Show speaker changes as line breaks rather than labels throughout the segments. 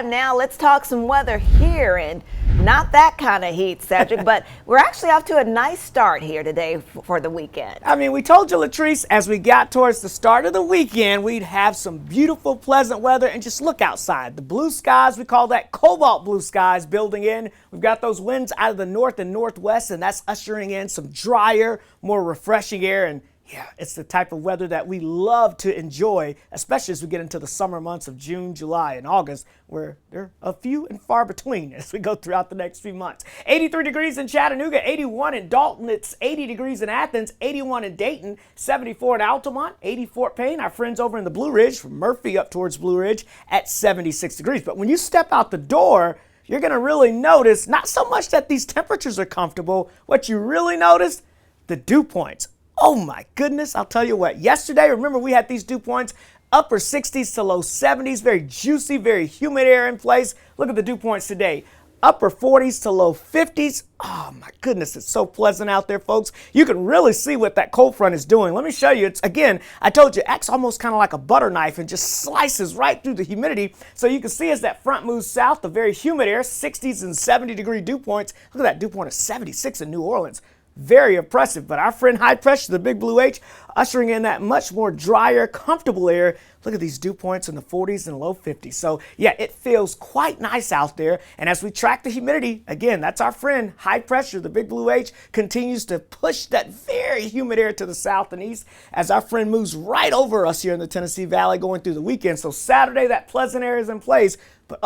Now let's talk some weather here, and not that kind of heat, Cedric, but we're actually off to a nice start here today for the weekend.
I mean, we told you, Latrice, as we got towards the start of the weekend, we'd have some beautiful, pleasant weather, and just look outside. The blue skies, we call that cobalt blue skies building in. We've got those winds out of the north and northwest, and that's ushering in some drier, more refreshing air. And yeah, it's the type of weather that we love to enjoy, especially as we get into the summer months of June, July, and August, where they're a few and far between as we go throughout the next few months. 83 degrees in Chattanooga, 81 in Dalton, it's 80 degrees in Athens, 81 in Dayton, 74 in Altamont, 80 Fort Payne, our friends over in the Blue Ridge, from Murphy up towards Blue Ridge, at 76 degrees. But when you step out the door, you're going to really notice not so much that these temperatures are comfortable. What you really notice, the dew points. Oh my goodness, I'll tell you what, yesterday, remember we had these dew points, upper 60s to low 70s, very juicy, very humid air in place. Look at the dew points today, upper 40s to low 50s. Oh my goodness, it's so pleasant out there, folks. You can really see what that cold front is doing. Let me show you. It's, again, I told you, it acts almost kind of like a butter knife and just slices right through the humidity. So you can see as that front moves south, the very humid air, 60s and 70 degree dew points. Look at that dew point of 76 in New Orleans. Very oppressive, but our friend high pressure, the big blue H, ushering in that much more drier, comfortable air. Look at these dew points in the 40s and low 50s. So yeah, it feels quite nice out there. And as we track the humidity, again, that's our friend high pressure, the big blue H, continues to push that very humid air to the south and east as our friend moves right over us here in the Tennessee Valley going through the weekend. So Saturday, that pleasant air is in place, but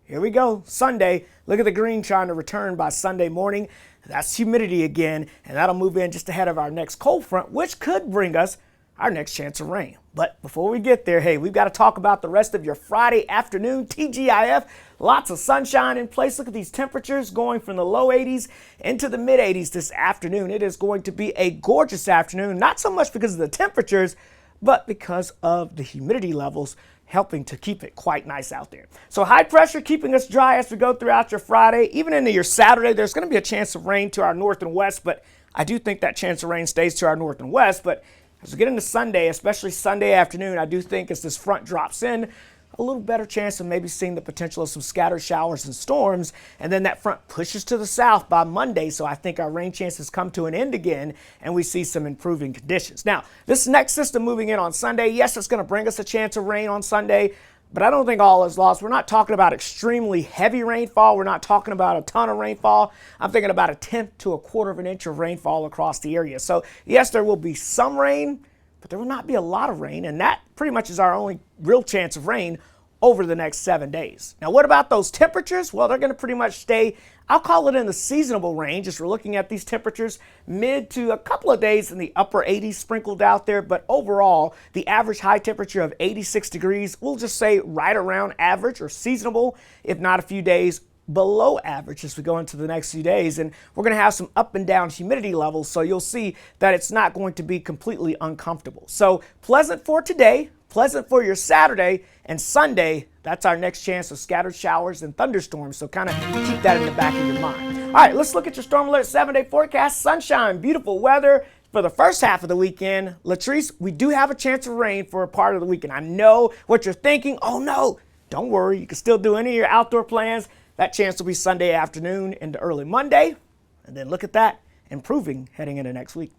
here we go, Sunday. Look at the green trying to return by Sunday morning. That's humidity again, and that'll move in just ahead of our next cold front, which could bring us our next chance of rain. But before we get there, hey, we've got to talk about the rest of your Friday afternoon, TGIF. Lots of sunshine in place. Look at these temperatures going from the low 80s into the mid 80s this afternoon. It is going to be a gorgeous afternoon, not so much because of the temperatures, but because of the humidity levels helping to keep it quite nice out there. So high pressure keeping us dry as we go throughout your Friday. Even into your Saturday, there's going to be a chance of rain to our north and west, but I do think that chance of rain stays to our north and west. But as we get into Sunday, especially Sunday afternoon, I do think as this front drops in, a little better chance of maybe seeing the potential of some scattered showers and storms. And then that front pushes to the south by Monday. So I think our rain chances come to an end again and we see some improving conditions. Now, this next system moving in on Sunday, yes, it's going to bring us a chance of rain on Sunday, but I don't think all is lost. We're not talking about extremely heavy rainfall. We're not talking about a ton of rainfall. I'm thinking about a tenth to a quarter of an inch of rainfall across the area. So yes, there will be some rain, but there will not be a lot of rain, and that pretty much is our only real chance of rain over the next 7 days. Now, what about those temperatures? Well, they're going to pretty much stay, I'll call it in the seasonable range as we're looking at these temperatures, mid to a couple of days in the upper 80s sprinkled out there, but overall, the average high temperature of 86 degrees, we'll just say right around average or seasonable, if not a few days below average as we go into the next few days. And we're going to have some up and down humidity levels, so you'll see that it's not going to be completely uncomfortable. So pleasant for today, pleasant for your Saturday, and Sunday, that's our next chance of scattered showers and thunderstorms, so kind of keep that in the back of your mind. All right, let's look at your Storm Alert 7-day forecast. Sunshine, beautiful weather for the first half of the weekend. Latrice, we do have a chance of rain for a part of the weekend. I know what you're thinking. Oh no, don't worry, you can still do any of your outdoor plans. That chance will be Sunday afternoon into early Monday. And then look at that, improving heading into next week.